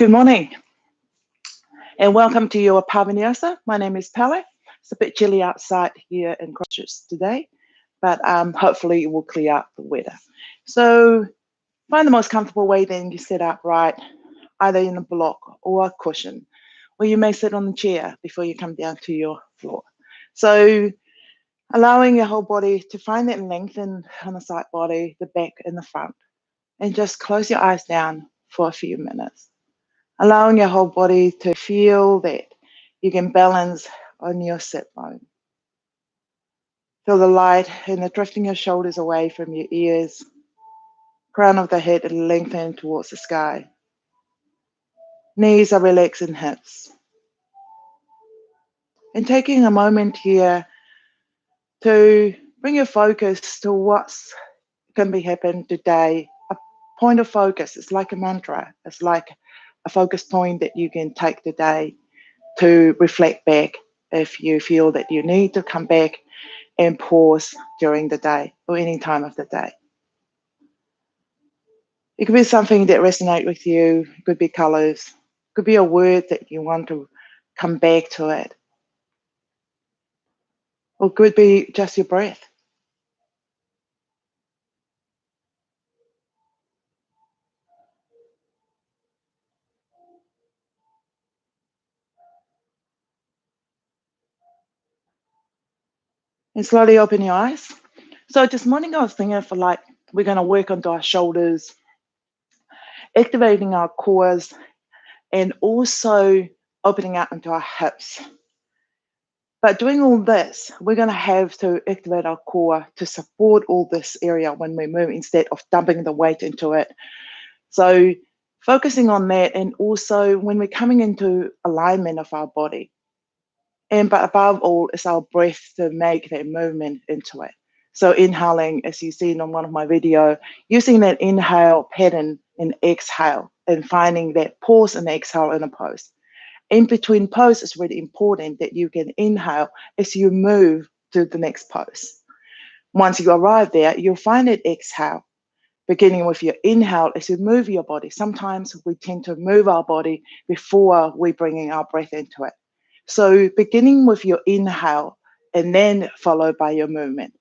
Good morning and welcome to your Vinyasa. My name is Pele. It's a bit chilly outside here in Christchurch today, but hopefully it will clear up the weather. So find the most comfortable way then you sit upright, either in a block or a cushion, or you may sit on the chair before you come down to your floor. So allowing your whole body to find that lengthen on the side body, the back and the front, and just close your eyes down for a few minutes. Allowing your whole body to feel that you can balance on your sit bone. Feel the light and the drifting your shoulders away from your ears, crown of the head and lengthen towards the sky. Knees are relaxed and hips. And taking a moment here to bring your focus to what's going to be happening today. A point of focus, it's like a mantra. It's like a focus point that you can take today to reflect back if you feel that you need to come back and pause during the day or any time of the day. It could be something that resonates with you. It could be colors. It could be a word that you want to come back to it. Or it could be just your breath. And slowly open your eyes. So this morning I was thinking we're going to work onto our shoulders, activating our cores, and also opening up into our hips. But doing all this, we're going to have to activate our core to support all this area when we move instead of dumping the weight into it. So focusing on that, and also when we're coming into alignment of our body. But above all is our breath to make that movement into it. So inhaling, as you've seen on one of my videos, using that inhale pattern and exhale and finding that pause and exhale in a pose. In between pose, it's really important that you can inhale as you move to the next pose. Once you arrive there, you'll find it exhale, beginning with your inhale as you move your body. Sometimes we tend to move our body before we bring in our breath into it. So beginning with your inhale and then followed by your movement.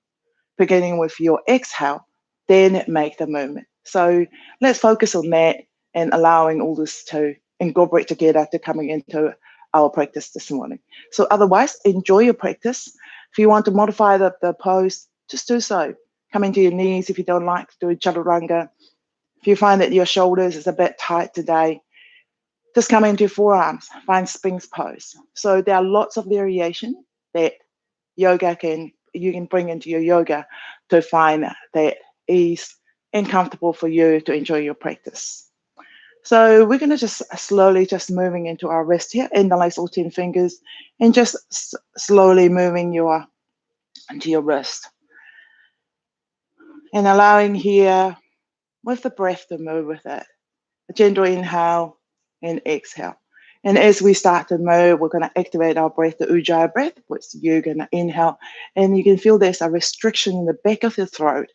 Beginning with your exhale, then make the movement. So let's focus on that and allowing all this to incorporate together to coming into our practice this morning. So otherwise, enjoy your practice. If you want to modify the pose, just do so. Come into your knees if you don't like to do a chaturanga. If you find that your shoulders is a bit tight today, just come into forearms, find Sphinx pose. So there are lots of variation that you can bring into your yoga to find that ease and comfortable for you to enjoy your practice. So we're going to just slowly just moving into our wrist here, interlace all 10 fingers and just slowly moving into your wrist. And allowing here with the breath to move with it. A gentle inhale and exhale. And as we start to move, we're going to activate our breath, the Ujjayi breath, which you're going to inhale. And you can feel there's a restriction in the back of your throat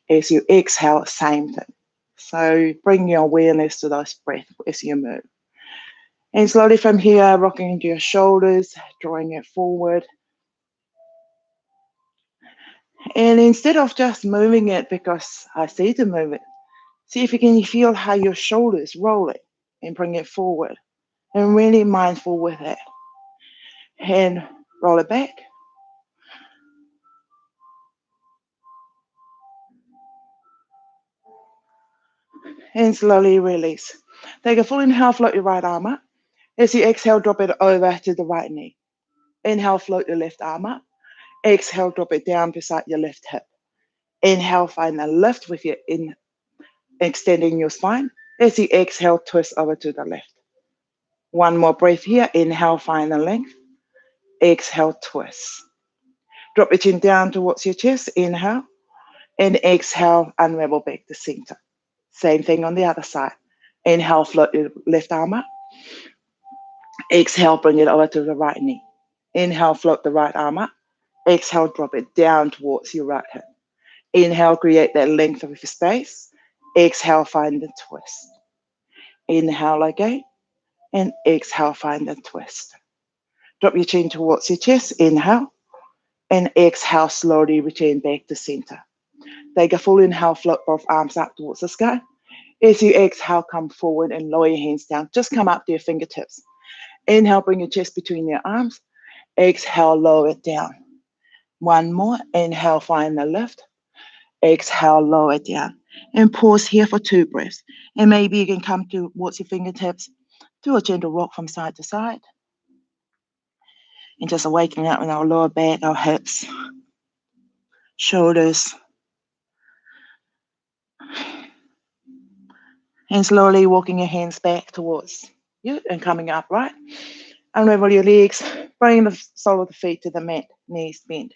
as you exhale, same thing. So bring your awareness to those breaths as you move. And slowly from here, rocking into your shoulders, drawing it forward. And instead of just moving it because I see to move it, see if you can feel how your shoulders roll it and bring it forward. And really mindful with it. And roll it back. And slowly release. Take a full inhale, float your right arm up. As you exhale, drop it over to the right knee. Inhale, float your left arm up. Exhale, drop it down beside your left hip. Inhale, find a lift with your extending your spine. As you exhale, twist over to the left. One more breath here. Inhale, find the length. Exhale, twist. Drop your chin down towards your chest. Inhale. And exhale, unravel back to center. Same thing on the other side. Inhale, float your left arm up. Exhale, bring it over to the right knee. Inhale, float the right arm up. Exhale, drop it down towards your right hip. Inhale, create that length of your space. Exhale, find the twist. Inhale again. And exhale, find the twist. Drop your chin towards your chest, inhale. And exhale, slowly return back to center. Take a full inhale, float both arms up towards the sky. As you exhale, come forward and lower your hands down. Just come up to your fingertips. Inhale, bring your chest between your arms. Exhale, lower it down. One more. Inhale, find the lift. Exhale, lower it down. And pause here for 2 breaths. And maybe you can come towards your fingertips. Do a gentle rock from side to side. And just awakening up in our lower back, our hips, shoulders. And slowly walking your hands back towards you and coming up, right? Unravel your legs, bring the sole of the feet to the mat, knees bent.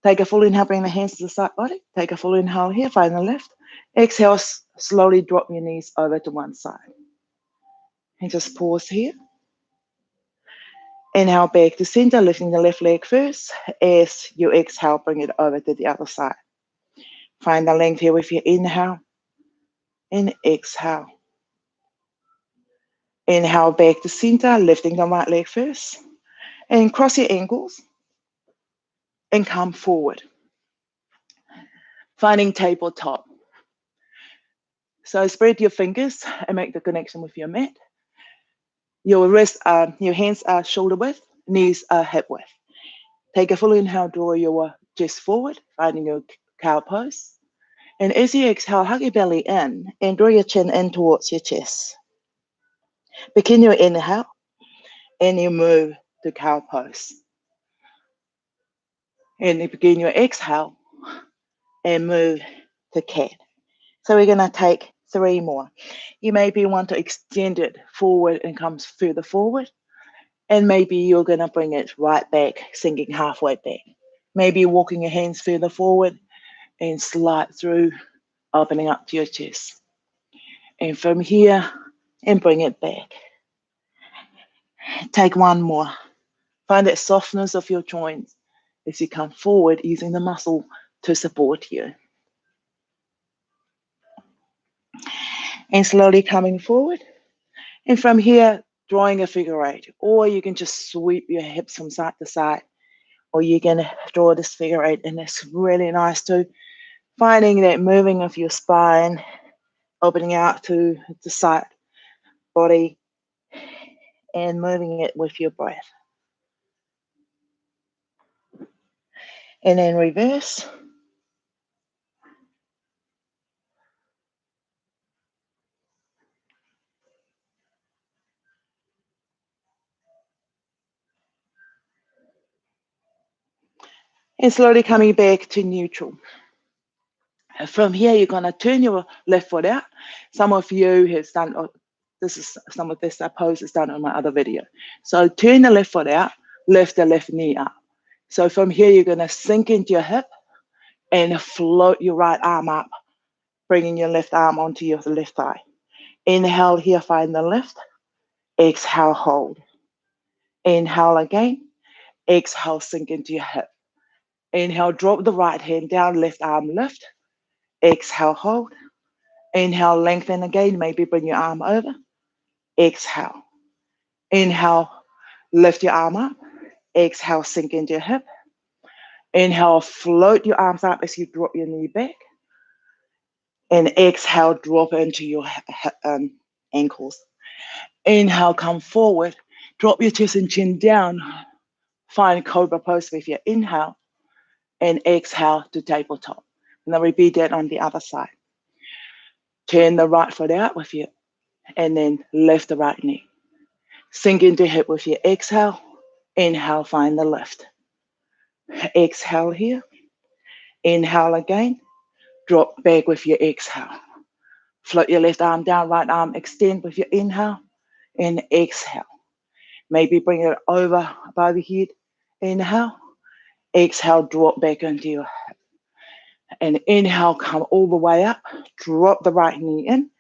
Take a full inhale, bring the hands to the side body. Take a full inhale here, find the left. Exhale, slowly drop your knees over to one side. And just pause here. Inhale back to center, lifting the left leg first. As you exhale, bring it over to the other side. Find the length here with your inhale and exhale. Inhale back to center, lifting the right leg first. And cross your ankles and come forward. Finding tabletop. So spread your fingers and make the connection with your mat. Your hands are shoulder width, knees are hip width. Take a full inhale, draw your chest forward, finding your cow pose. And as you exhale, hug your belly in and draw your chin in towards your chest. Begin your inhale and you move to cow pose. And you begin your exhale and move to cat. So we're going to take 3 more. You maybe want to extend it forward and come further forward. And maybe you're going to bring it right back, sinking halfway back. Maybe walking your hands further forward and slide through, opening up to your chest. And from here, and bring it back. Take 1 more. Find that softness of your joints as you come forward, using the muscle to support you. And slowly coming forward. And from here, drawing a figure 8. Or you can just sweep your hips from side to side. Or you can draw this figure 8. And it's really nice too. Finding that moving of your spine, opening out to the side body, and moving it with your breath. And then reverse. And slowly coming back to neutral. And from here, you're going to turn your left foot out. Some of you has done, some of this pose is done on my other video. So turn the left foot out, lift the left knee up. So from here, you're going to sink into your hip and float your right arm up, bringing your left arm onto your left thigh. Inhale here, find the lift. Exhale, hold. Inhale again. Exhale, sink into your hip. Inhale, drop the right hand down, left arm lift. Exhale, hold. Inhale, lengthen again, maybe bring your arm over. Exhale. Inhale, lift your arm up. Exhale, sink into your hip. Inhale, float your arms up as you drop your knee back. And exhale, drop into your ankles. Inhale, come forward. Drop your chest and chin down. Find cobra pose with your inhale. And exhale to tabletop. And then repeat that on the other side. Turn the right foot out with you. And then lift the right knee. Sink into hip with your exhale. Inhale, find the lift. Exhale here. Inhale again. Drop back with your exhale. Float your left arm down, right arm extend with your inhale. And exhale. Maybe bring it over above your head. Inhale. Exhale, drop back into your hip. And inhale, come all the way up. Drop the right knee in.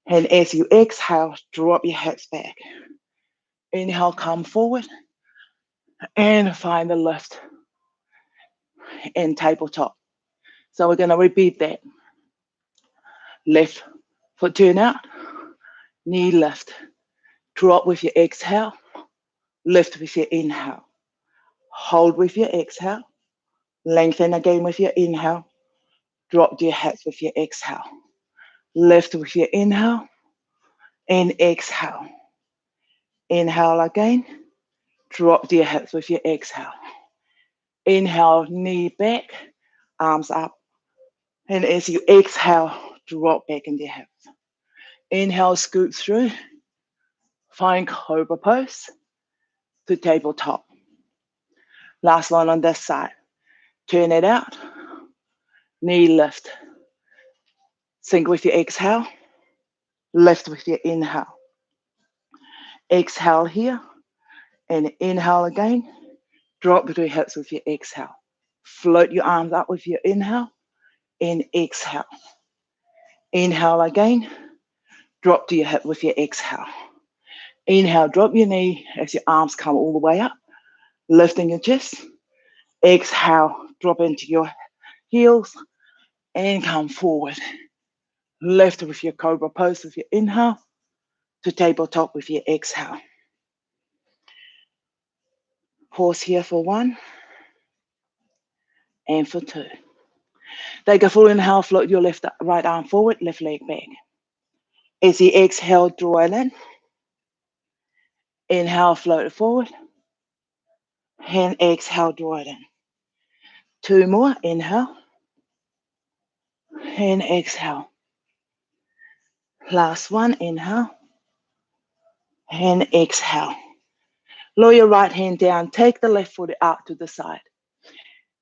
And as you exhale, drop your hips back. Inhale, come forward. And find the lift. And tabletop. So we're going to repeat that. Left foot turn out. Knee lift. Drop with your exhale. Lift with your inhale. Hold with your exhale. Lengthen again with your inhale. Drop your hips with your exhale. Lift with your inhale and exhale. Inhale again. Drop your hips with your exhale. Inhale, knee back, arms up. And as you exhale, drop back into your hips. Inhale, scoot through. Find cobra pose to tabletop. Last one on this side. Turn it out. Knee lift. Sink with your exhale. Lift with your inhale. Exhale here. And inhale again. Drop your hips with your exhale. Float your arms up with your inhale. And exhale. Inhale again. Drop to your hip with your exhale. Inhale, drop your knee as your arms come all the way up. Lifting your chest. Exhale, drop into your heels and come forward. Lift with your cobra pose with your inhale to tabletop with your exhale. Pause here for 1 and for 2. Take a full inhale, float your right arm forward, left leg back. As you exhale, draw it in. Inhale, float it forward. And exhale, draw it in. 2 more, inhale. And exhale. Last one, inhale. And exhale. Lower your right hand down, take the left foot out to the side.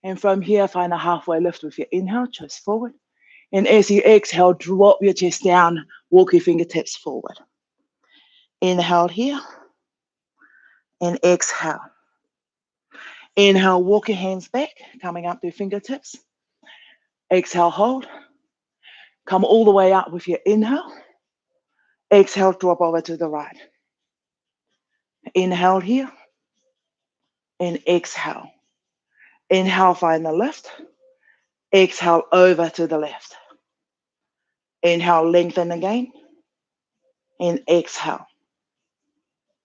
And from here, find a halfway lift with your inhale, chest forward. And as you exhale, drop your chest down, walk your fingertips forward. Inhale here, and exhale. Inhale, walk your hands back, coming up to your fingertips. Exhale, hold. Come all the way up with your inhale. Exhale, drop over to the right. Inhale here, and exhale. Inhale, find the lift. Exhale, over to the left. Inhale, lengthen again. And exhale.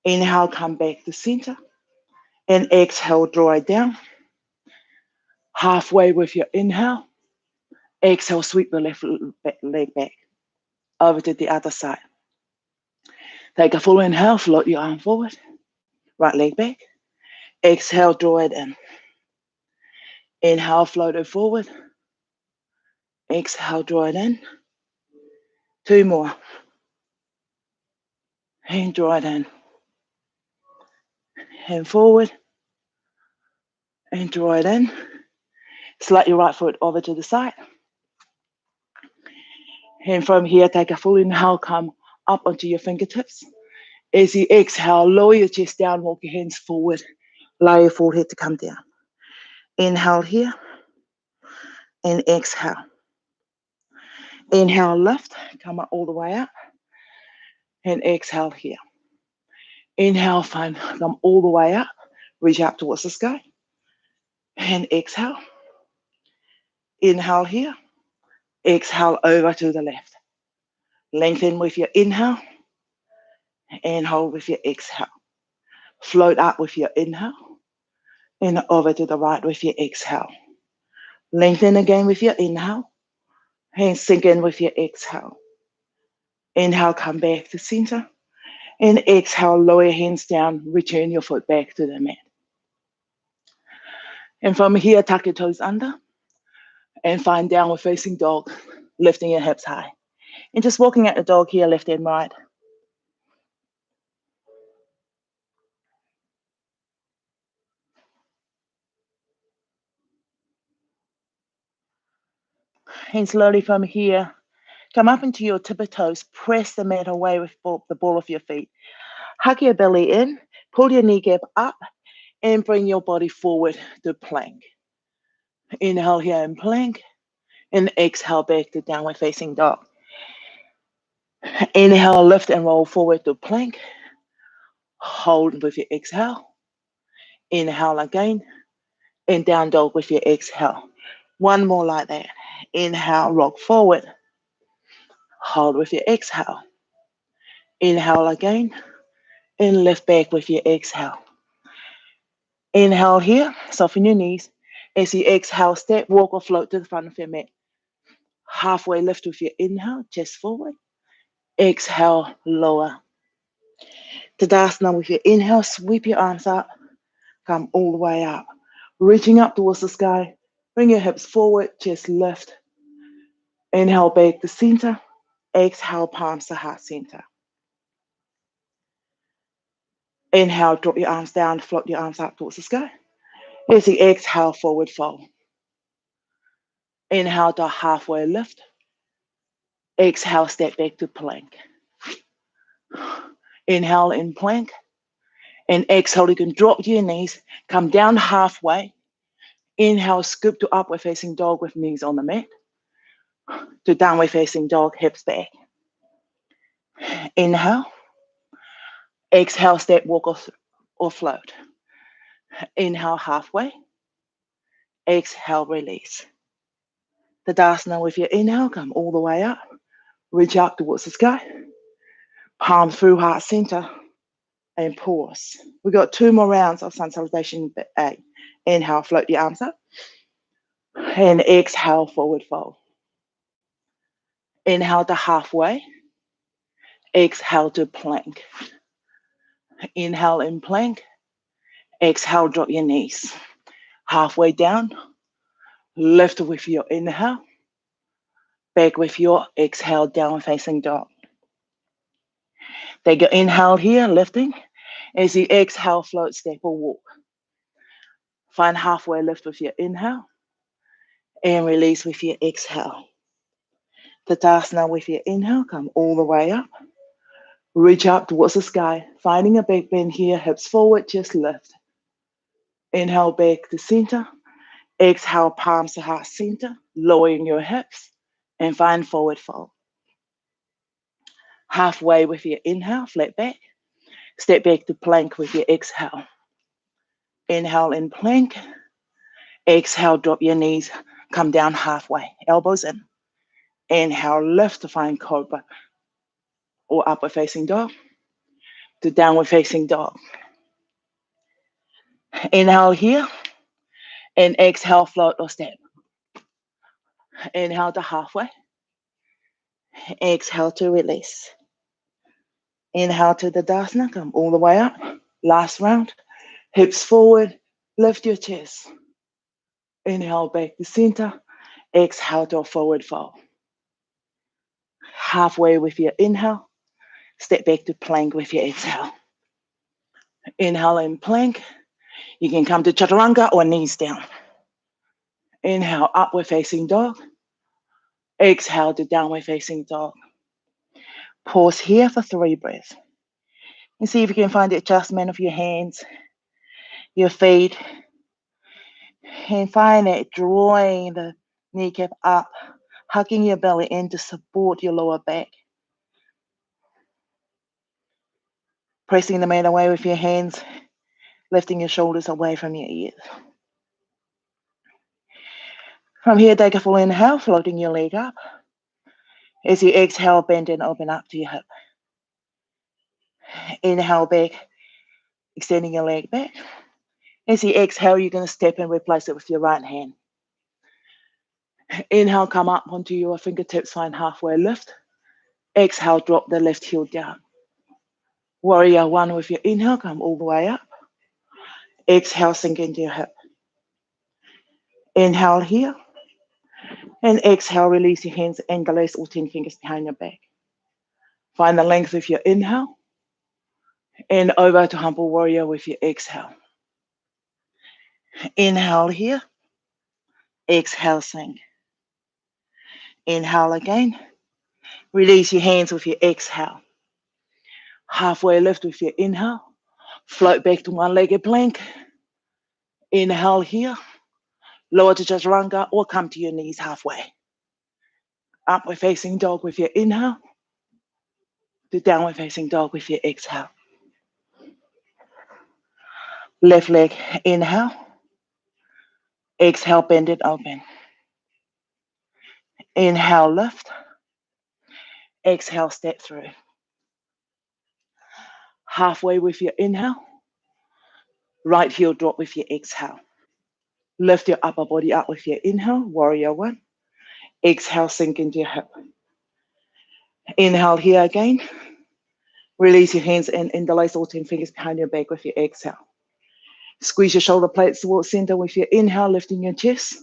Inhale, come back to center. And exhale, draw it down. Halfway with your inhale. Exhale, sweep the left leg back. Over to the other side. Take a full inhale, float your arm forward. Right leg back. Exhale, draw it in. Inhale, float it forward. Exhale, draw it in. 2 more. And draw it in. And forward. And draw it in. Slide your right foot over to the side. And from here, take a full inhale, come up onto your fingertips. As you exhale, lower your chest down, walk your hands forward. Allow your forehead to come down. Inhale here. And exhale. Inhale, lift, come up all the way up. And exhale here. Inhale, come all the way up. Reach out towards the sky. And exhale. Inhale here. Exhale over to the left. Lengthen with your inhale. And hold with your exhale. Float up with your inhale. And over to the right with your exhale. Lengthen again with your inhale. And sink in with your exhale. Inhale, come back to center. And exhale, lower your hands down. Return your foot back to the mat. And from here, tuck your toes under. And find downward facing dog. Lifting your hips high. And just walking at the dog here, left and right. And slowly from here, come up into your tip of toes. Press the mat away with the ball of your feet. Hug your belly in. Pull your kneecap up. And bring your body forward to plank. Inhale here and plank. And exhale back to downward facing dog. Inhale, lift and roll forward to plank. Hold with your exhale. Inhale again. And down dog with your exhale. 1 more like that. Inhale, rock forward. Hold with your exhale. Inhale again. and lift back with your exhale. Inhale here, soften your knees. As you exhale, step, walk or float to the front of your mat. Halfway lift with your inhale, chest forward. Exhale, lower. Tadasana with your inhale, sweep your arms up, come all the way up. Reaching up towards the sky, bring your hips forward, chest lift. Inhale back to center. Exhale, palms to heart center. Inhale, drop your arms down, float your arms up towards the sky. As you exhale, forward fold. Inhale to halfway lift. Exhale, step back to plank. Inhale in plank. And exhale, you can drop your knees, come down halfway. Inhale, scoop to upward facing dog with knees on the mat. To downward facing dog, hips back. Inhale. Exhale, step, walk or float. Inhale, halfway. Exhale, release. Tadasana with your inhale, come all the way up. Reach up towards the sky. Palms through heart center. And pause. We've got 2 more rounds of sun salutation. Inhale, float your arms up. And exhale, forward fold. Inhale to halfway. Exhale to plank. Inhale in plank. Exhale, drop your knees. Halfway down. Lift with your inhale. Back with your exhale, down facing dog. Take your inhale here, lifting. As you exhale, float, step or walk. Find halfway lift with your inhale. And release with your exhale. Tadasana with your inhale, come all the way up. Reach up towards the sky, finding a back bend here, hips forward, just lift. Inhale back to center. Exhale, palms to heart center, lowering your hips, and find forward fold. Halfway with your inhale, flat back. Step back to plank with your exhale. Inhale in plank. Exhale, drop your knees, come down halfway, elbows in. Inhale, lift to find cobra or upward facing dog to downward facing dog. Inhale here and exhale, float or step. Inhale to halfway. Exhale to release. Inhale to the Tadasana, come all the way up. Last round. Hips forward, lift your chest. Inhale back to center. Exhale to a forward fold. Halfway with your inhale. Step back to plank with your exhale. Inhale in plank. You can come to chaturanga or knees down. Inhale, upward facing dog. Exhale to downward facing dog. Pause here for 3 breaths. And see if you can find the adjustment of your hands, your feet. And find it drawing the kneecap up, hugging your belly in to support your lower back. Pressing the mat away with your hands, lifting your shoulders away from your ears. From here, take a full inhale, floating your leg up. As you exhale, bend and open up to your hip. Inhale back, extending your leg back. As you exhale, you're going to step and replace it with your right hand. Inhale, come up onto your fingertips, find halfway lift. Exhale, drop the left heel down. Warrior 1 with your inhale, come all the way up. Exhale, sink into your hip. Inhale here. And exhale, release your hands and interlace all 10 fingers behind your back. Find the length with your inhale. And over to humble warrior with your exhale. Inhale here. Exhale, sink. Inhale again. Release your hands with your exhale. Halfway lift with your inhale. Float back to one-legged plank. Inhale here. Lower to chaturanga or come to your knees halfway. Upward facing dog with your inhale. To downward facing dog with your exhale. Left leg, inhale. Exhale, bend it open. Inhale, lift. Exhale, step through. Halfway with your inhale. Right heel drop with your exhale. Lift your upper body up with your inhale, warrior one. Exhale, sink into your hip. Inhale here again. Release your hands and interlace all 10 fingers behind your back with your exhale. Squeeze your shoulder blades towards center with your inhale, lifting your chest.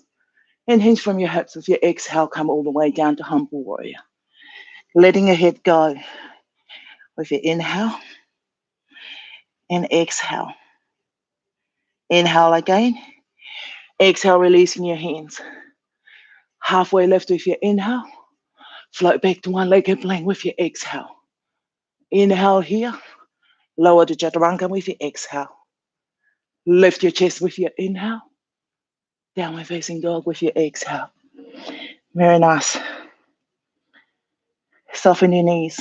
And hinge from your hips with your exhale, come all the way down to humble warrior. Letting your head go with your inhale and exhale. Inhale again. Exhale, releasing your hands. Halfway lift with your inhale. Float back to one-legged plank with your exhale. Inhale here. Lower to chaturanga with your exhale. Lift your chest with your inhale. Downward facing dog with your exhale. Very nice. Soften your knees.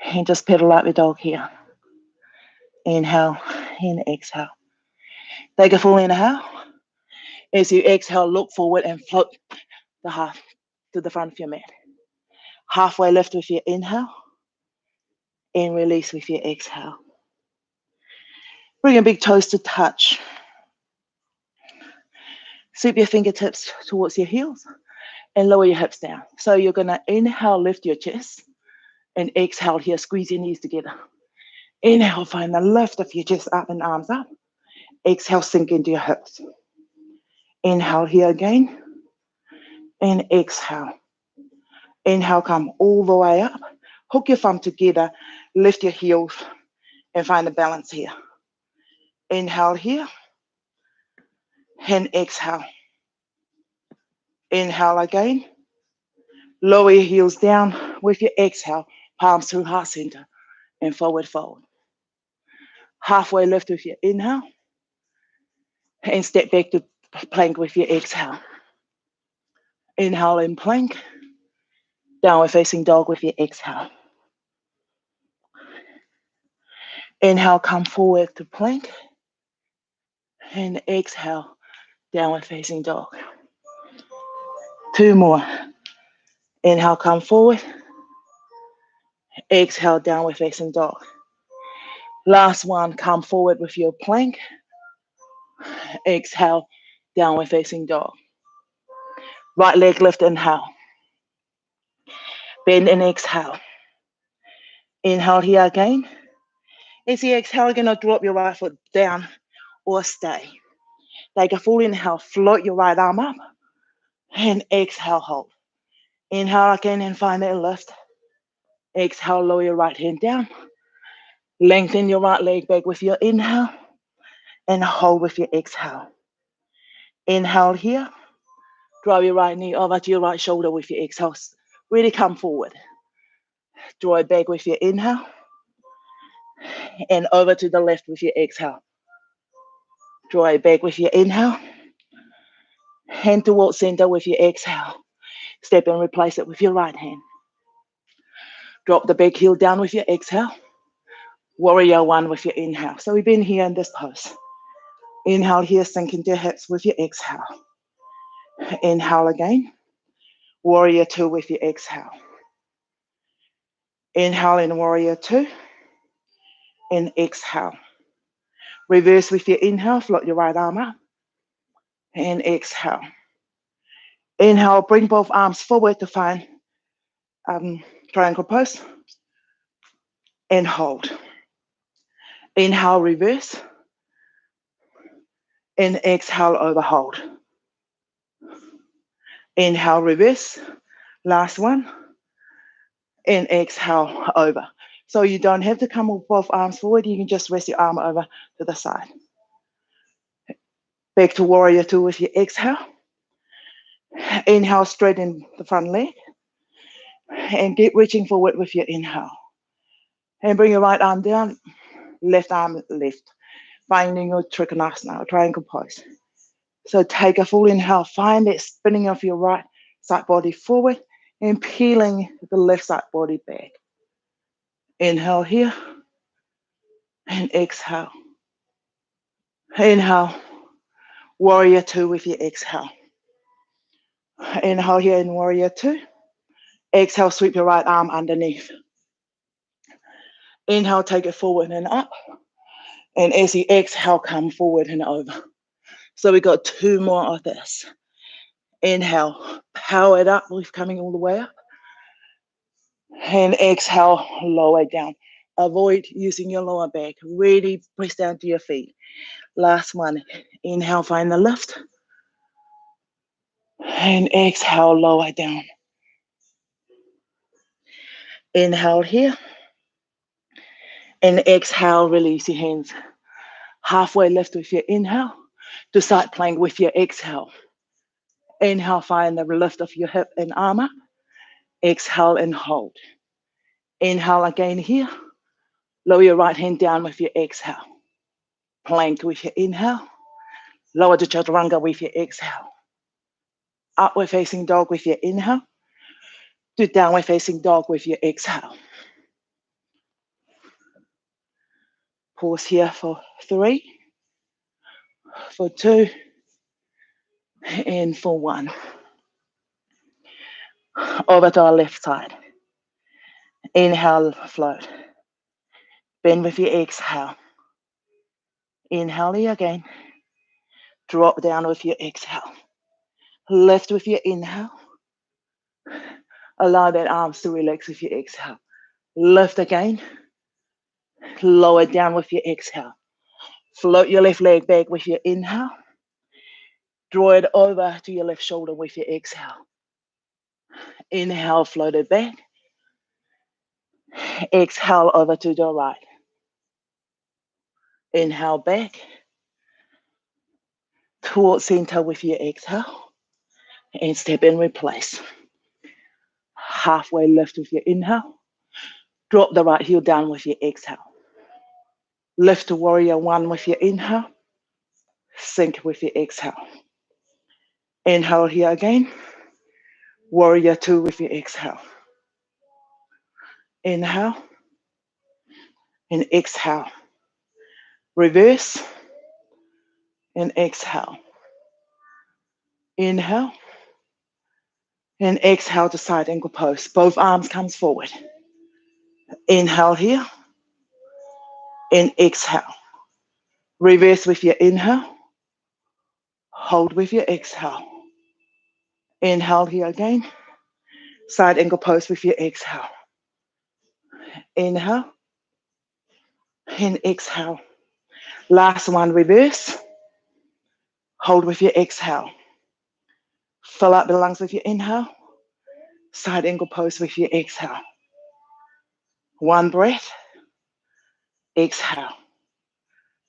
And just pedal out the dog here. Inhale and exhale. Take a full inhale. As you exhale, look forward and float the half to the front of your mat. Halfway lift with your inhale and release with your exhale. Bring your big toes to touch. Sweep your fingertips towards your heels and lower your hips down. So you're going to inhale, lift your chest, and exhale here, squeeze your knees together. Inhale, find the lift of your chest up and arms up. Exhale, sink into your hips. Inhale here again, and exhale. Inhale, come all the way up. Hook your thumb together, lift your heels, and find the balance here. Inhale here, and exhale. Inhale again. Lower your heels down with your exhale, palms to heart center, and forward fold. Halfway lift with your inhale, and step back to plank with your exhale. Inhale in plank, downward facing dog with your exhale. Inhale, come forward to plank, and exhale, downward facing dog. 2 more. Inhale, come forward. Exhale, downward facing dog. Last one, come forward with your plank. Exhale, downward facing dog. Right leg lift, inhale. Bend and exhale. Inhale here again. As you exhale, you're going to drop your right foot down or stay. Take a full inhale, float your right arm up, and exhale, hold. Inhale again and find that lift. Exhale, lower your right hand down. Lengthen your right leg back with your inhale, and hold with your exhale. Inhale here. Draw your right knee over to your right shoulder with your exhale. Really come forward. Draw it back with your inhale, and over to the left with your exhale. Draw it back with your inhale, hand towards center with your exhale. Step and replace it with your right hand. Drop the back heel down with your exhale. Warrior one with your inhale. So we've been here in this pose. Inhale here, sink into your hips with your exhale. Inhale again. Warrior two with your exhale. Inhale in warrior two. And exhale. Reverse with your inhale, float your right arm up. And exhale. Inhale, bring both arms forward to find triangle pose. And hold. Inhale, reverse. And exhale, overhold. Inhale, reverse. Last one. And exhale, over. So you don't have to come with both arms forward. You can just rest your arm over to the side. Back to warrior two with your exhale. Inhale, straighten the front leg. And keep reaching forward with your inhale. And bring your right arm down, left arm left. Finding your trikonasana, triangle pose. So take a full inhale. Find that spinning of your right side body forward and peeling the left side body back. Inhale here. And exhale. Inhale. Warrior two with your exhale. Inhale here in warrior two. Exhale, sweep your right arm underneath. Inhale, take it forward and up. And as you exhale, come forward and over. So we got 2 more of this. Inhale, power it up, we're coming all the way up. And exhale, lower down. Avoid using your lower back. Really press down to your feet. Last one. Inhale, find the lift. And exhale, lower down. Inhale here. And exhale, release your hands. Halfway lift with your inhale. To side plank with your exhale. Inhale, find the lift of your hip and arm up. Exhale and hold. Inhale again here. Lower your right hand down with your exhale. Plank with your inhale. Lower the chaturanga with your exhale. Upward facing dog with your inhale. To downward facing dog with your exhale. Pause here for 3, for 2, and for 1. Over to our left side. Inhale, float. Bend with your exhale. Inhale again. Drop down with your exhale. Lift with your inhale. Allow that arms to relax with your exhale. Lift again. Lower down with your exhale. Float your left leg back with your inhale. Draw it over to your left shoulder with your exhale. Inhale, float it back. Exhale over to the right. Inhale back. Towards center with your exhale. And step in, replace. Halfway lift with your inhale. Drop the right heel down with your exhale. Lift to warrior 1 with your inhale. Sink with your exhale. Inhale here again. Warrior 2 with your exhale. Inhale and exhale. Reverse and exhale. Inhale and exhale to side ankle pose. Both arms comes forward. Inhale here and exhale. Reverse with your inhale. Hold with your exhale. Inhale here again. Side ankle pose with your exhale. Inhale and exhale. Last one, reverse. Hold with your exhale. Fill up the lungs with your inhale. Side ankle pose with your exhale. 1 breath. Exhale.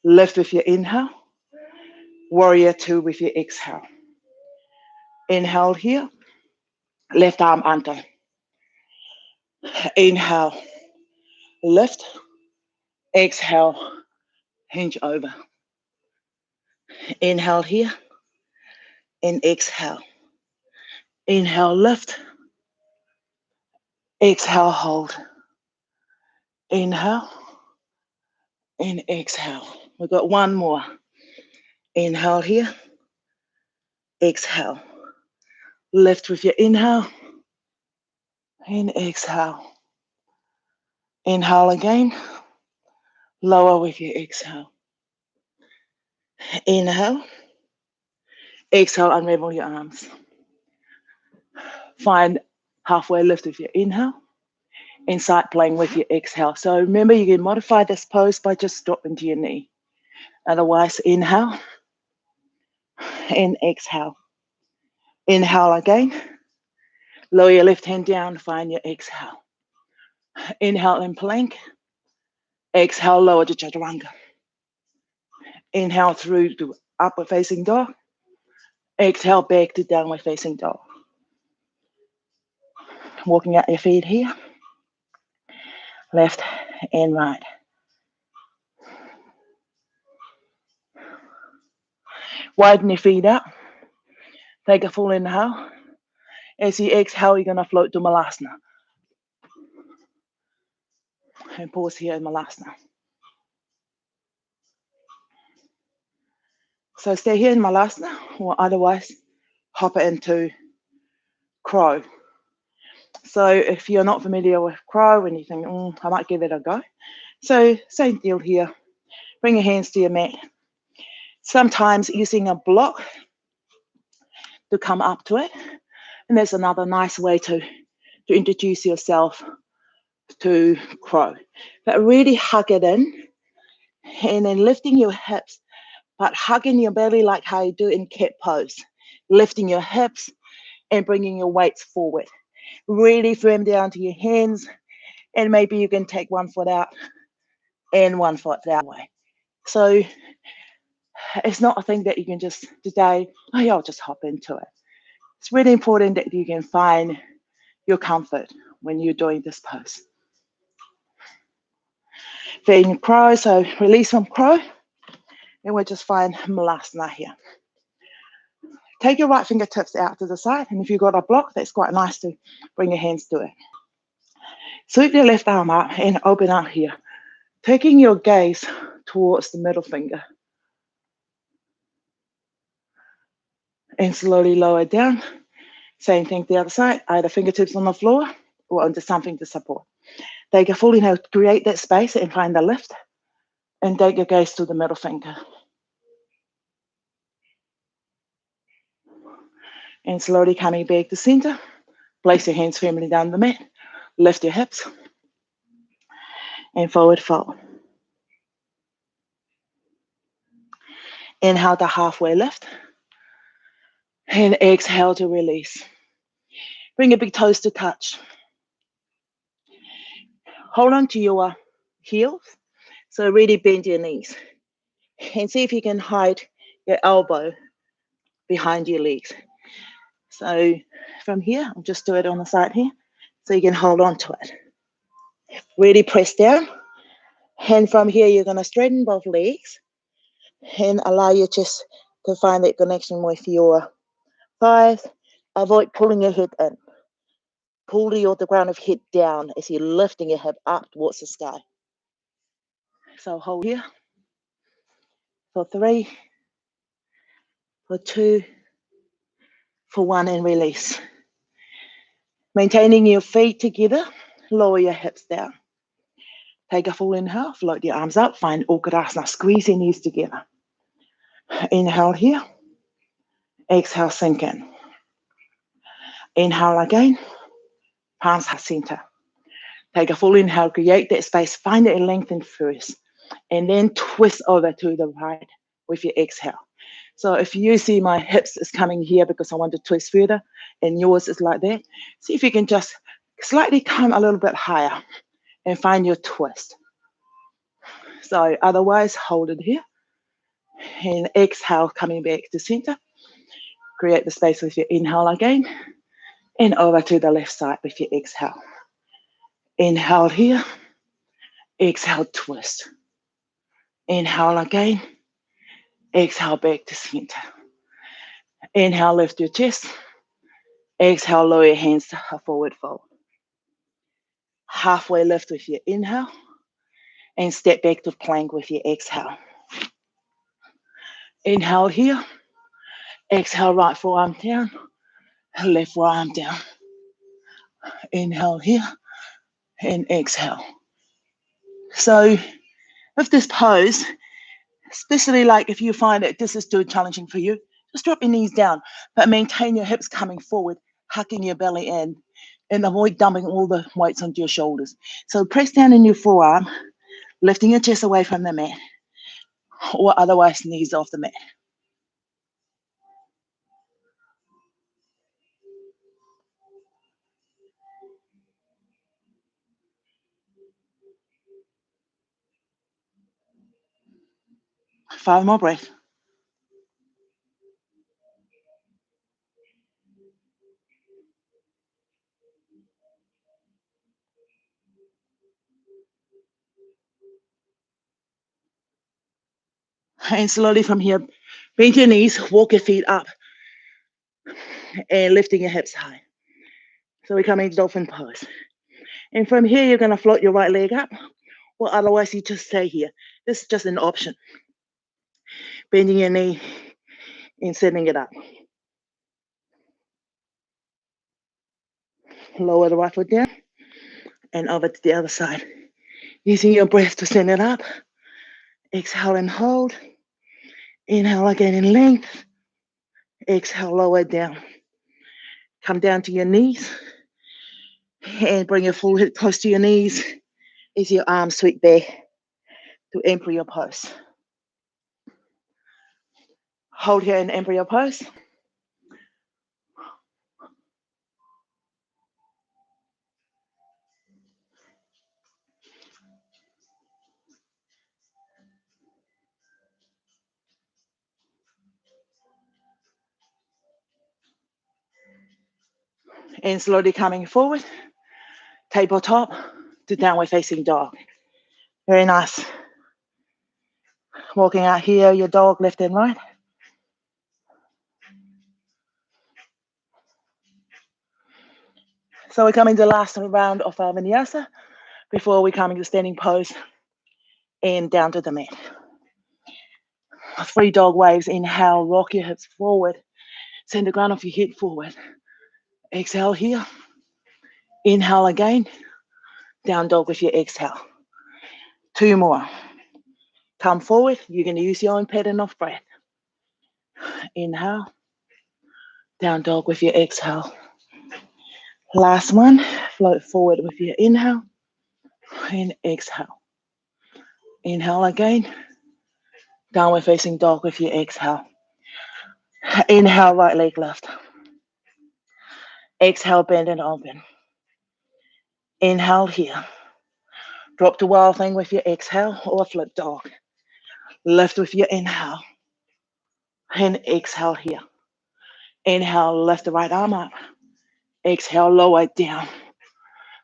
Lift with your inhale. Warrior 2 with your exhale. Inhale here. Left arm under. Inhale. Lift. Exhale. Hinge over. Inhale here. And exhale. Inhale, lift. Exhale, hold. Inhale. And exhale. We've got 1 more. Inhale here. Exhale. Lift with your inhale. And exhale. Inhale again. Lower with your exhale. Inhale. Exhale, unravel your arms. Find halfway lift with your inhale. And side plank with your exhale. So remember, you can modify this pose by just dropping to your knee. Otherwise, inhale. And exhale. Inhale again. Lower your left hand down, find your exhale. Inhale and plank. Exhale, lower to chaturanga. Inhale through to upward facing dog. Exhale back to downward facing dog. Walking out your feet here. Left and right. Widen your feet out. Take a full inhale. As you exhale, you're going to float to Malasana. And pause here in Malasana. So stay here in Malasana, or otherwise hop it into crow. So if you're not familiar with crow and you think, I might give it a go, So same deal here. Bring your hands to your mat. Sometimes using a block to come up to it. And there's another nice way to introduce yourself to crow. But really hug it in and then lifting your hips, but hugging your belly like how you do in cat pose. Lifting your hips and bringing your weights forward. Really firm down to your hands, and maybe you can take one foot out and one foot that way. So it's not a thing that you can just today, oh yeah, I'll just hop into it. It's really important that you can find your comfort when you're doing this pose. Then crow, so release from crow, and we'll just find Malasana here. Take your right fingertips out to the side, and if you've got a block, that's quite nice to bring your hands to it. Sweep your left arm up and open up here, taking your gaze towards the middle finger. And slowly lower it down. Same thing the other side, either fingertips on the floor or onto something to support. Take a full inhale, create that space and find the lift, and take your gaze to the middle finger. And slowly coming back to center, place your hands firmly down the mat, lift your hips, and forward fold. Inhale to halfway lift, and exhale to release. Bring your big toes to touch. Hold on to your heels, so really bend your knees. And see if you can hide your elbow behind your legs. So from here, I'll just do it on the side here, so you can hold on to it. Really press down. And from here, you're going to straighten both legs and allow your chest to find that connection with your thighs. Avoid pulling your head in. Pull the ground of head down as you're lifting your hip up towards the sky. So hold here for 3, for 2, for 1, and release. Maintaining your feet together, lower your hips down. Take a full inhale, float your arms up, find Uttanasana, squeeze your knees together. Inhale here, exhale, sink in. Inhale again, palms heart center. Take a full inhale, create that space, find it lengthen first, and then twist over to the right with your exhale. So if you see my hips is coming here because I want to twist further, and yours is like that, see if you can just slightly come a little bit higher and find your twist. So otherwise, hold it here, and exhale, coming back to center. Create the space with your inhale again, and over to the left side with your exhale. Inhale here, exhale, twist. Inhale again, exhale back to center. Inhale, lift your chest. Exhale, lower your hands to a forward fold. Halfway lift with your inhale, and step back to plank with your exhale. Inhale here, exhale, right forearm down, left forearm down. Inhale here, and exhale. So with this pose, especially like if you find that this is too challenging for you, just drop your knees down, but maintain your hips coming forward, hucking your belly in, and avoid dumping all the weights onto your shoulders. So press down in your forearm, lifting your chest away from the mat, or otherwise knees off the mat. Five more breaths. And slowly from here, bend your knees, walk your feet up, and lifting your hips high. So we're coming to dolphin pose. And from here, you're going to float your right leg up, or otherwise you just stay here. This is just an option. Bending your knee and setting it up. Lower the right foot down and over to the other side. Using your breath to send it up. Exhale and hold. Inhale again in length. Exhale, lower down. Come down to your knees and bring your full hip close to your knees as your arms sweep back to embryo pose. Hold here in embryo pose. And slowly coming forward, tabletop to downward facing dog. Very nice. Walking out here, your dog left and right. So we're coming to the last round of our vinyasa before we come into standing pose and down to the mat. 3 dog waves. Inhale, rock your hips forward. Send the ground of your head forward. Exhale here. Inhale again. Down dog with your exhale. 2 more. Come forward. You're going to use your own pattern of breath. Inhale. Down dog with your exhale. Last one. Float forward with your inhale and exhale. Inhale again. Downward facing dog with your exhale. Inhale, right leg lift. Exhale, bend and open. Inhale here. Drop the wild thing with your exhale or flip dog. Lift with your inhale. And exhale here. Inhale, lift the right arm up. Exhale, lower it down.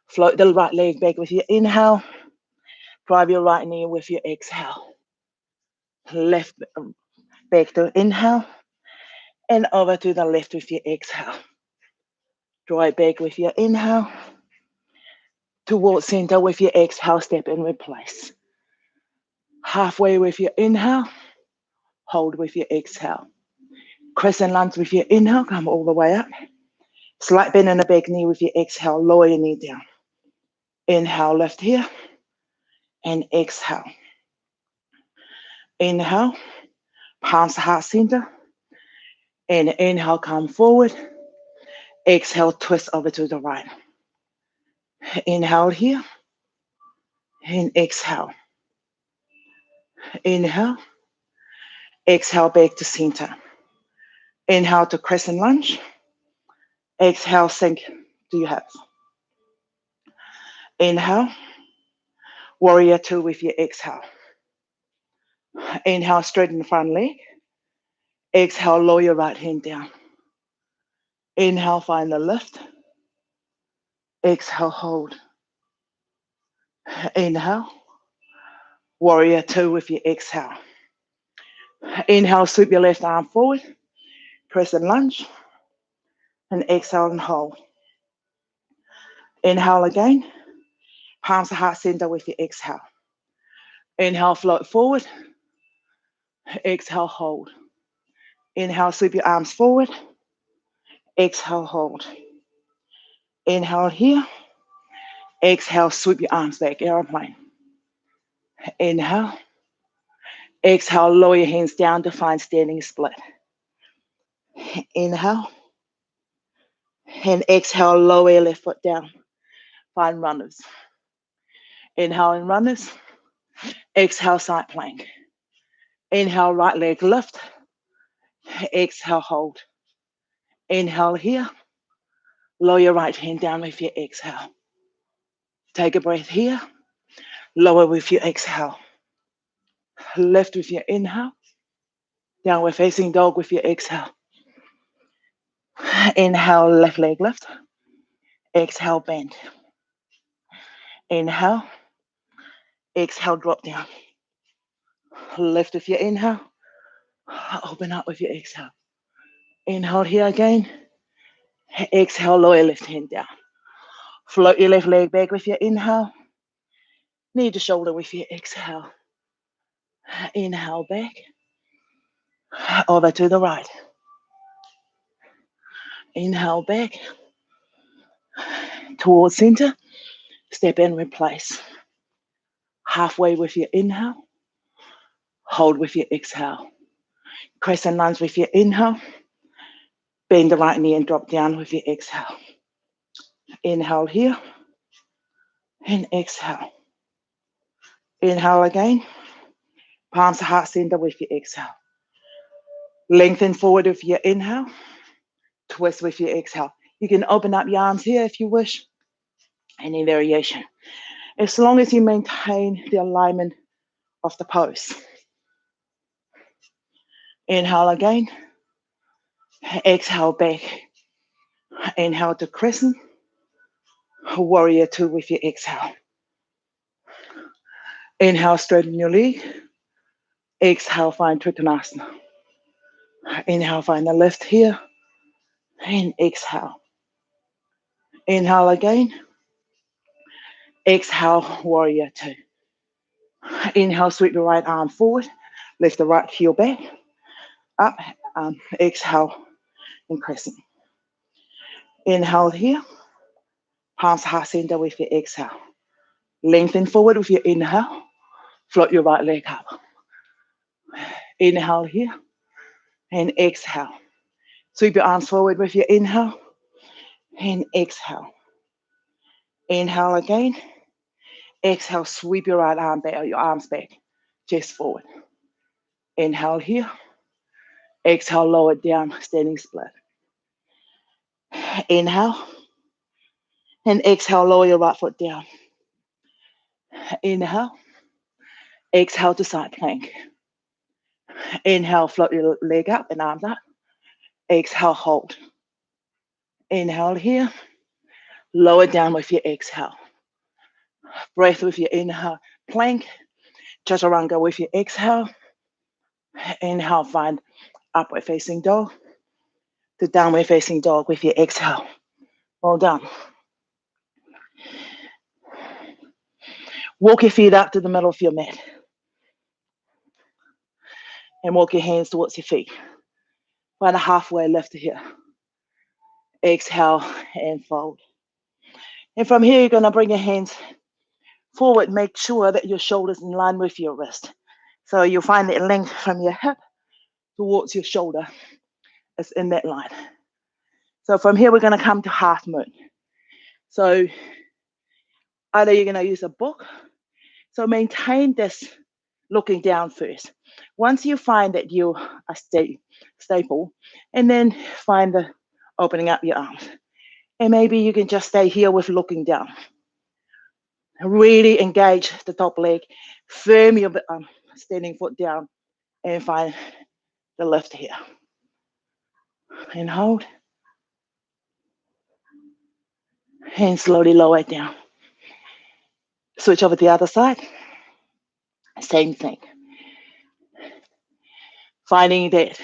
Float the right leg back with your inhale. Drive your right knee with your exhale. Left back to inhale. And over to the left with your exhale. Draw it back with your inhale. Towards center with your exhale, step and replace. Halfway with your inhale. Hold with your exhale. Crescent lunge with your inhale. Come all the way up. Slight bend in the back knee with your exhale. Lower your knee down. Inhale, lift here. And exhale. Inhale. Palms to heart center. And inhale, come forward. Exhale, twist over to the right. Inhale here. And exhale. Inhale. Exhale back to center. Inhale to crescent lunge. Exhale, sink to your hips. Inhale. Warrior 2 with your exhale. Inhale, straighten the front leg. Exhale, lower your right hand down. Inhale, find the lift. Exhale, hold. Inhale. Warrior 2 with your exhale. Inhale, sweep your left arm forward. Crescent lunge. And exhale and hold. Inhale again. Palms to heart center with your exhale. Inhale, float forward. Exhale, hold. Inhale, sweep your arms forward. Exhale, hold. Inhale here. Exhale, sweep your arms back, airplane. Inhale. Exhale, lower your hands down to find standing split. Inhale. And exhale, lower your left foot down. Find runners. Inhale and runners. Exhale, side plank. Inhale, right leg lift. Exhale, hold. Inhale here. Lower your right hand down with your exhale. Take a breath here. Lower with your exhale. Lift with your inhale. Downward facing dog with your exhale. Inhale, left leg lift. Exhale, bend. Inhale. Exhale, drop down. Lift with your inhale. Open up with your exhale. Inhale here again. Exhale, lower your left hand down. Float your left leg back with your inhale. Knee to shoulder with your exhale. Inhale back. Over to the right. Inhale back. Towards center. Step and replace. Halfway with your inhale. Hold with your exhale. Crescent lunge with your inhale. Bend the right knee and drop down with your exhale. Inhale here. And exhale. Inhale again. Palms to heart center with your exhale. Lengthen forward with your inhale. Twist with your exhale. You can open up your arms here if you wish. Any variation. As long as you maintain the alignment of the pose. Inhale again. Exhale back. Inhale to crescent. Warrior two with your exhale. Inhale, straighten your leg. Exhale, find Trikonasana. Inhale, find the lift here. And exhale. Inhale again. Exhale, warrior two. Inhale, sweep your right arm forward. Lift the right heel back. Up. Exhale and crescent. Inhale here. Palms heart center with your exhale. Lengthen forward with your inhale. Float your right leg up. Inhale here. And exhale. Sweep your arms forward with your inhale. And exhale. Inhale again. Exhale, sweep your right arm back, your arms back, chest forward. Inhale here. Exhale, lower down, standing split. Inhale. And exhale, lower your right foot down. Inhale. Exhale to side plank. Inhale, float your leg up and arms up. Exhale, hold. Inhale here. Lower down with your exhale. Breath with your inhale, plank. Chaturanga with your exhale. Inhale, find upward facing dog to downward facing dog with your exhale. Well done. Walk your feet up to the middle of your mat. And walk your hands towards your feet. Find a halfway lift here. Exhale and fold. And from here, you're going to bring your hands forward. Make sure that your shoulders in line with your wrist. So you'll find that length from your hip towards your shoulder is in that line. So from here, we're going to come to half moon. So either you're going to use a book. So maintain this looking down first. Once you find that you are stable, and then find the opening up your arms. And maybe you can just stay here with looking down. Really engage the top leg, firm your standing foot down, and find the lift here. And hold. And slowly lower it down. Switch over to the other side. Same thing. Finding that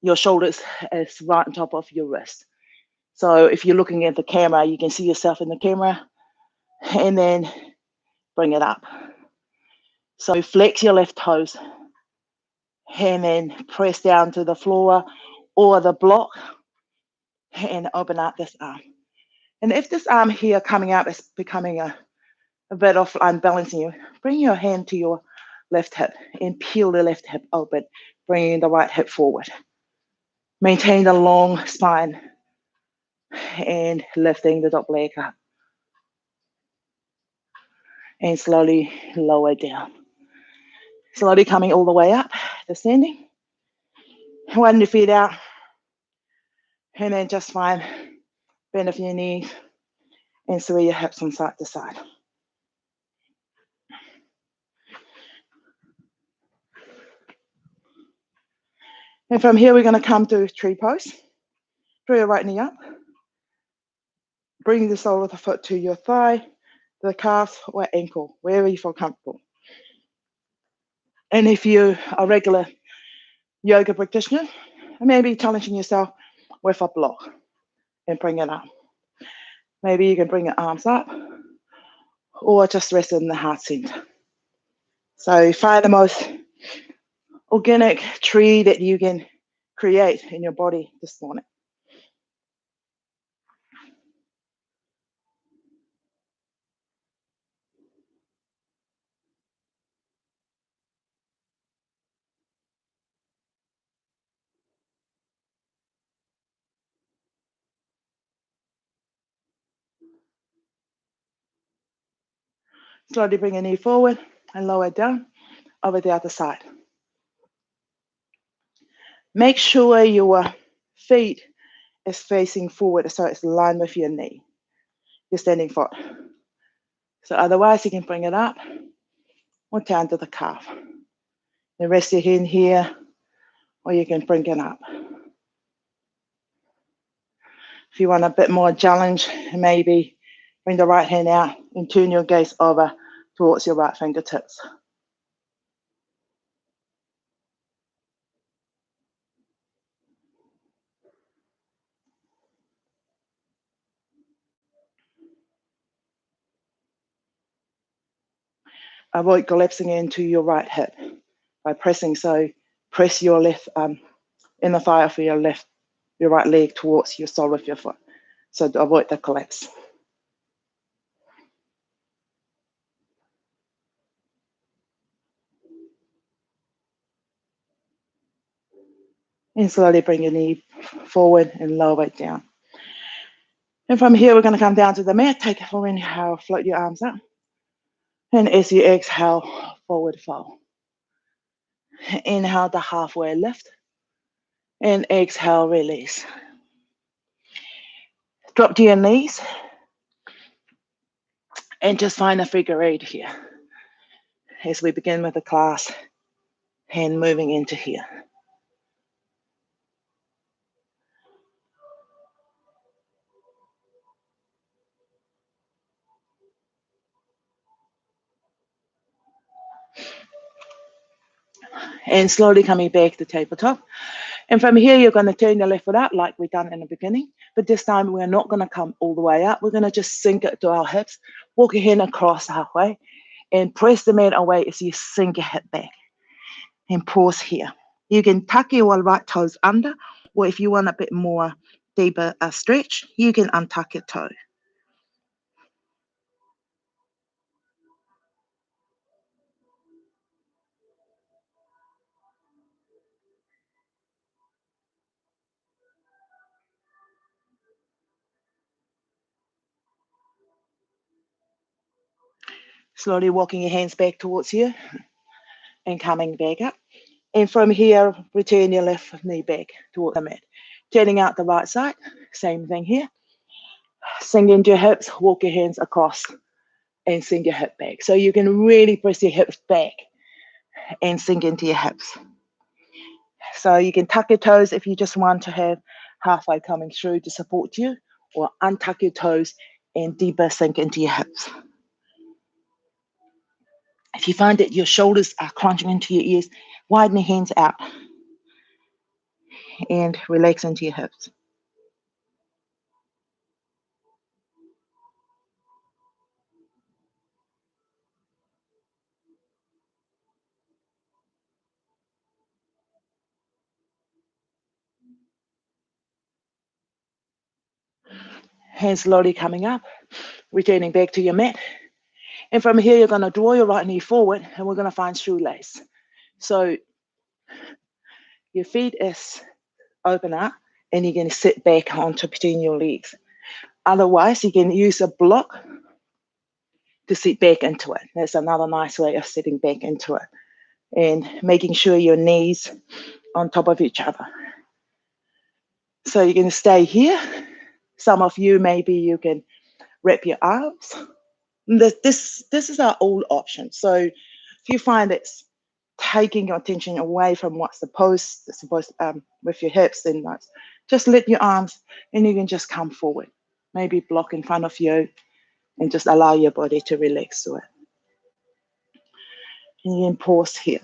your shoulders is right on top of your wrist. So if you're looking at the camera, you can see yourself in the camera, and then bring it up. So flex your left toes, and then press down to the floor or the block, and open up this arm. And if this arm here coming up is becoming a bit of unbalancing you, bring your hand to your left hip and peel the left hip open, bringing the right hip forward. Maintain the long spine and lifting the top leg up. And slowly lower down. Slowly coming all the way up, descending. Widen your feet out. And then just find bend of your knees and sway your hips from side to side. And from here, we're going to come to tree pose. Draw your right knee up. Bring the sole of the foot to your thigh, the calf, or ankle, wherever you feel comfortable. And if you're a regular yoga practitioner, maybe challenging yourself with a block and bring it up. Maybe you can bring your arms up or just rest in the heart center. So find the most organic tree that you can create in your body this morning. Slowly bring your knee forward and lower it down over the other side. Make sure your feet is facing forward so it's aligned with your knee, your standing foot. So otherwise you can bring it up or down to the calf. You rest your hand here or you can bring it up. If you want a bit more challenge, maybe bring the right hand out and turn your gaze over towards your right fingertips. Avoid collapsing into your right hip by pressing. So press your left inner thigh for your right leg towards your sole of your foot. So to avoid the collapse. And slowly bring your knee forward and lower it down. And from here, we're going to come down to the mat. Take a full inhale, float your arms up. And as you exhale, forward fold. Inhale the halfway lift. And exhale, release. Drop to your knees. And just find a figure eight here. As we begin with the class, hand moving into here. And slowly coming back to tabletop. And from here, you're going to turn your left foot up like we done in the beginning. But this time, we're not going to come all the way up. We're going to just sink it to our hips. Walk your hand across halfway. And press the mat away as you sink your hip back. And pause here. You can tuck your right toes under. Or if you want a bit more deeper stretch, you can untuck your toe. Slowly walking your hands back towards you and coming back up. And from here, return your left knee back towards the mat. Turning out the right side, same thing here. Sink into your hips, walk your hands across and sink your hip back. So you can really press your hips back and sink into your hips. So you can tuck your toes if you just want to have halfway coming through to support you, or untuck your toes and deeper sink into your hips. If you find that your shoulders are crunching into your ears, widen your hands out and relax into your hips. Hands slowly coming up, returning back to your mat. And from here, you're going to draw your right knee forward and we're going to find shoelace. So your feet is open up and you're going to sit back onto between your legs. Otherwise, you can use a block to sit back into it. That's another nice way of sitting back into it and making sure your knees on top of each other. So you're going to stay here. Some of you, maybe you can wrap your arms. This is our old option. So if you find it's taking your attention away from what's supposed with your hips, then just lift your arms and you can just come forward. Maybe block in front of you and just allow your body to relax to it. And you can pause here.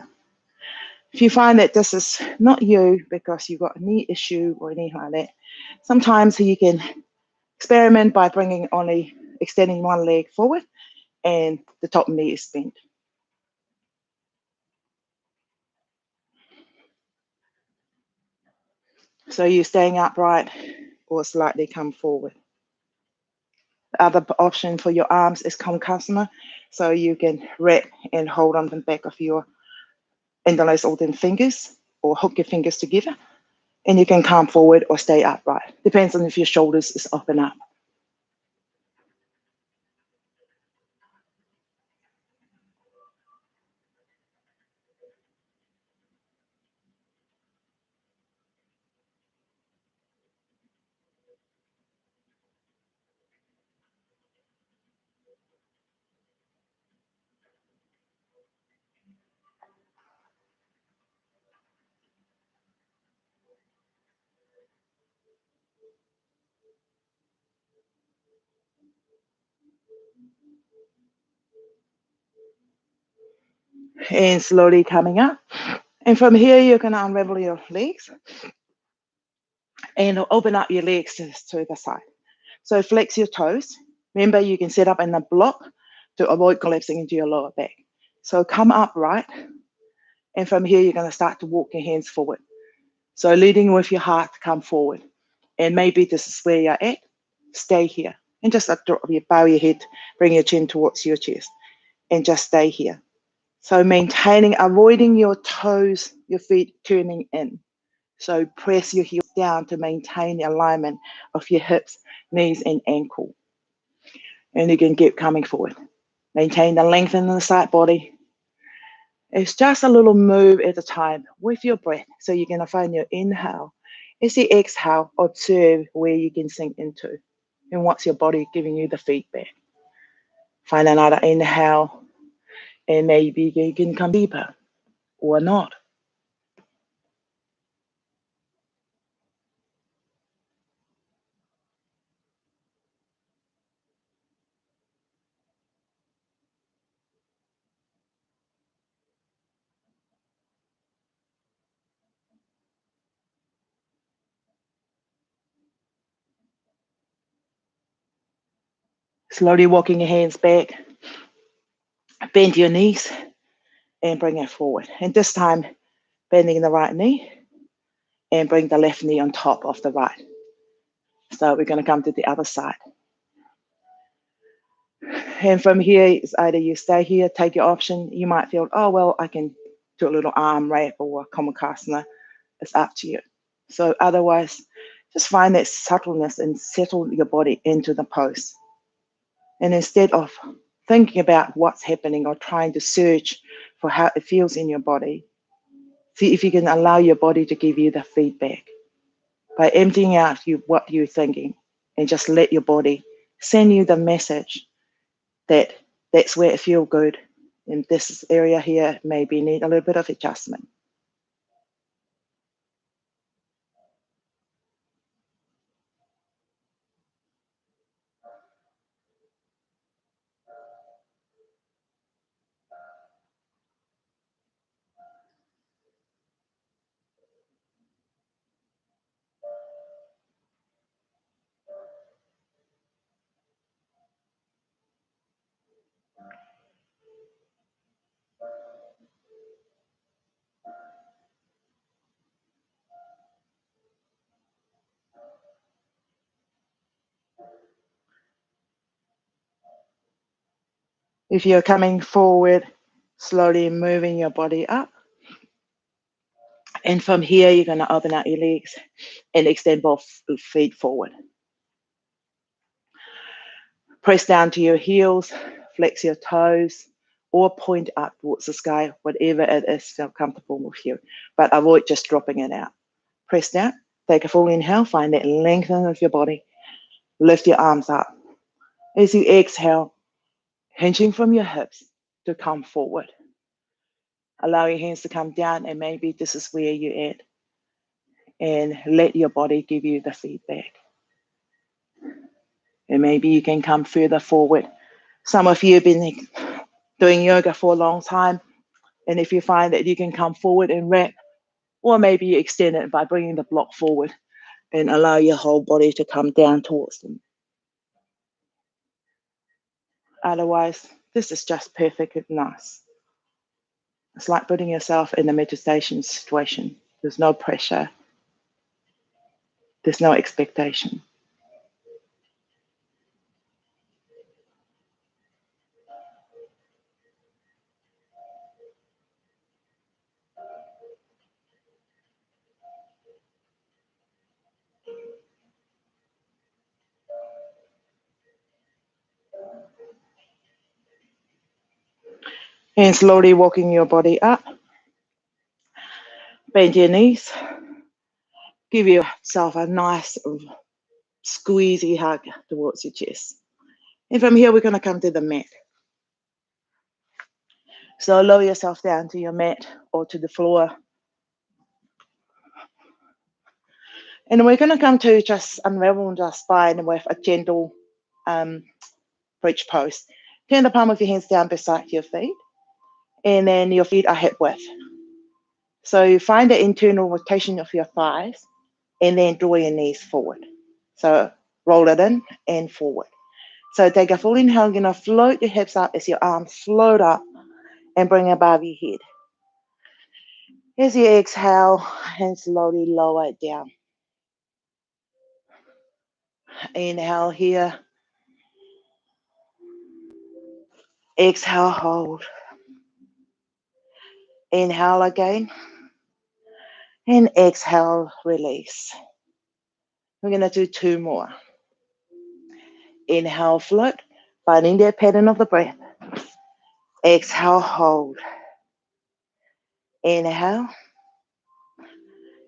If you find that this is not you because you've got a knee issue or anything like that, sometimes you can experiment by extending one leg forward and the top knee is bent. So you're staying upright or slightly come forward. The other option for your arms is concussner. So you can wrap and hold on the back of your interlace all them fingers or hook your fingers together. And you can come forward or stay upright. Depends on if your shoulders is open up. And slowly coming up. And from here, you're going to unravel your legs and open up your legs to the side. So flex your toes. Remember, you can set up in a block to avoid collapsing into your lower back. So come upright. And from here, you're going to start to walk your hands forward. So leading with your heart, come forward. And maybe this is where you're at. Stay here. And just bow your head, bring your chin towards your chest. And just stay here. So maintaining, avoiding your toes, your feet turning in. So press your heels down to maintain the alignment of your hips, knees, and ankle. And you can keep coming forward. Maintain the length in the side body. It's just a little move at a time with your breath. So you're going to find your inhale. As you exhale, observe where you can sink into and what's your body giving you the feedback. Find another inhale, and maybe you can come deeper or not. Slowly walking your hands back, bend your knees, and bring it forward. And this time, bending the right knee and bring the left knee on top of the right. So we're going to come to the other side. And from here, it's either you stay here, take your option. You might feel, oh, well, I can do a little arm wrap or a kamakasana. It's up to you. So otherwise, just find that subtleness and settle your body into the pose. And instead of thinking about what's happening or trying to search for how it feels in your body, see if you can allow your body to give you the feedback by emptying out what you're thinking and just let your body send you the message that that's where it feels good. In this area here, maybe need a little bit of adjustment. If you're coming forward, slowly moving your body up. And from here, you're going to open out your legs and extend both feet forward. Press down to your heels, flex your toes, or point up towards the sky, whatever it is, feel comfortable with you. But avoid just dropping it out. Press down, take a full inhale, find that lengthening of your body. Lift your arms up. As you exhale, hinging from your hips to come forward. Allow your hands to come down, and maybe this is where you're at. And let your body give you the feedback. And maybe you can come further forward. Some of you have been doing yoga for a long time. And if you find that you can come forward and wrap, or maybe you extend it by bringing the block forward and allow your whole body to come down towards them. Otherwise, this is just perfect and nice. It's like putting yourself in a meditation situation. There's no pressure. There's no expectation. And slowly walking your body up. Bend your knees. Give yourself a nice squeezy hug towards your chest. And from here, we're going to come to the mat. So lower yourself down to your mat or to the floor. And we're going to come to just unravel our spine with a gentle bridge pose. Turn the palm of your hands down beside your feet, and then your feet are hip width. So you find the internal rotation of your thighs, and then draw your knees forward. So roll it in and forward. So take a full inhale, you're gonna float your hips up as your arms float up and bring above your head. As you exhale, and slowly lower it down. Inhale here. Exhale, hold. Inhale again. And exhale, release. We're gonna do 2 more. Inhale, float, finding that pattern of the breath. Exhale, hold. Inhale.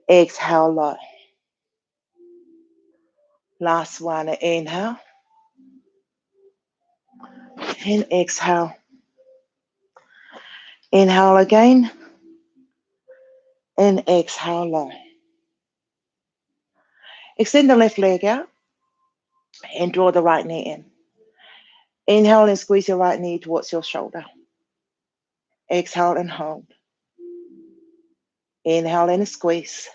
Exhale, low. Last one, inhale. And exhale. Inhale again. And exhale, low. Extend the left leg out and draw the right knee in. Inhale and squeeze your right knee towards your shoulder. Exhale and hold. Inhale and squeeze.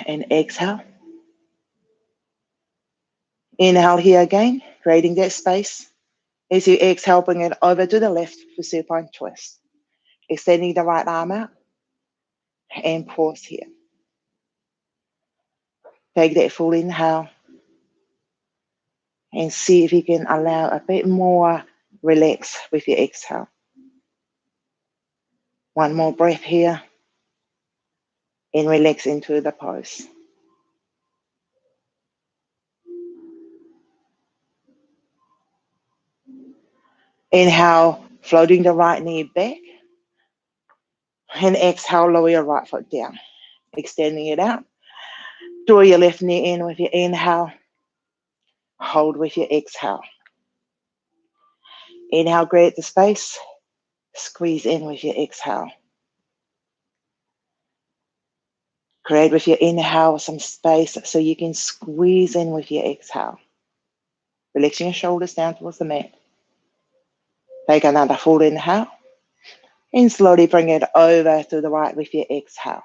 And exhale. Inhale here again, creating that space. As you exhale, bring it over to the left for supine twist. Extending the right arm out and pause here. Take that full inhale and see if you can allow a bit more relax with your exhale. One more breath here and relax into the pose. Inhale, floating the right knee back. And exhale, lower your right foot down. Extending it out. Draw your left knee in with your inhale. Hold with your exhale. Inhale, create the space. Squeeze in with your exhale. Create with your inhale some space so you can squeeze in with your exhale. Relaxing your shoulders down towards the mat. Take another full inhale. And slowly bring it over to the right with your exhale.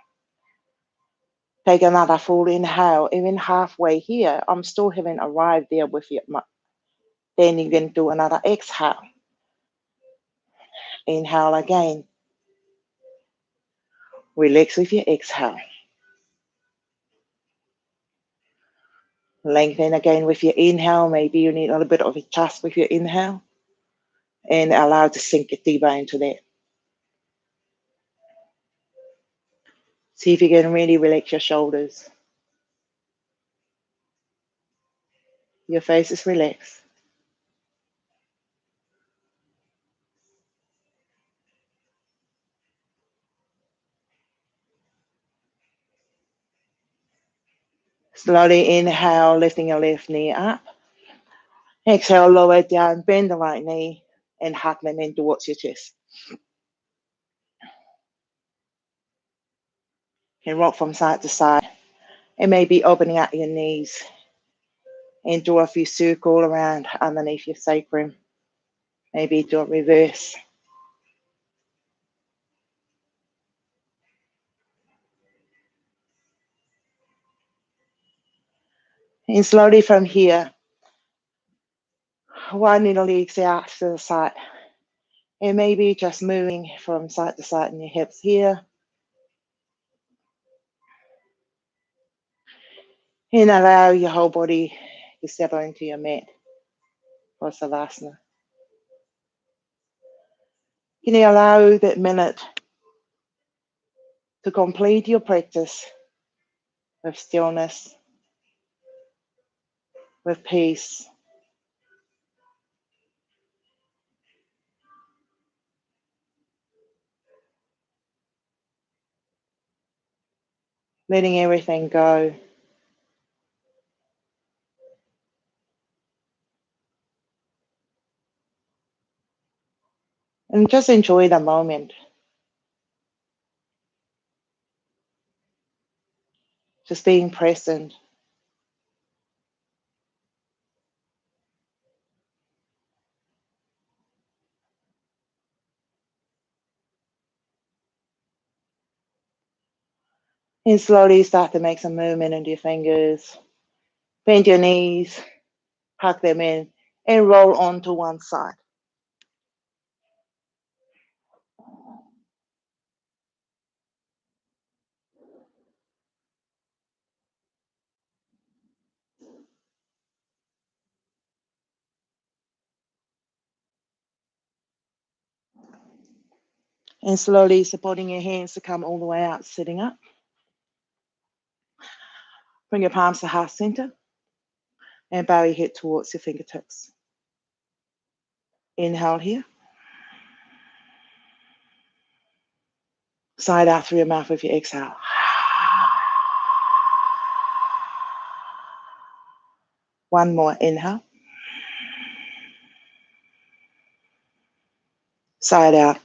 Take another full inhale. Even halfway here, I'm still haven't arrived there with your. Then you can do another exhale. Inhale again. Relax with your exhale. Lengthen again with your inhale. Maybe you need a little bit of a chest with your inhale. And allow to sink it deeper into that. See if you can really relax your shoulders. Your face is relaxed. Slowly inhale, lifting your left knee up. Exhale, lower it down, bend the right knee, and hug them in towards your chest. You can rock from side to side. And maybe opening up your knees and draw a few circles around underneath your sacrum. Maybe do a reverse. And slowly from here, widen your legs out to the side. And maybe just moving from side to side in your hips here. And allow your whole body to settle into your mat for Savasana. Can you allow that minute to complete your practice with stillness, with peace, letting everything go. And just enjoy the moment. Just being present. And slowly start to make some movement into your fingers. Bend your knees, tuck them in, and roll onto one side. And slowly supporting your hands to come all the way out, sitting up. Bring your palms to heart center and bow your head towards your fingertips. Inhale here. Sigh out through your mouth with your exhale. One more inhale. Sigh it out.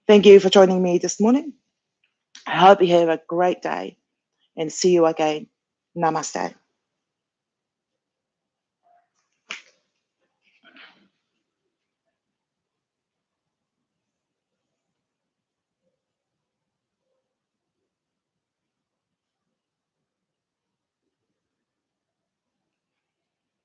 Thank you for joining me this morning. I hope you have a great day and see you again. Namaste.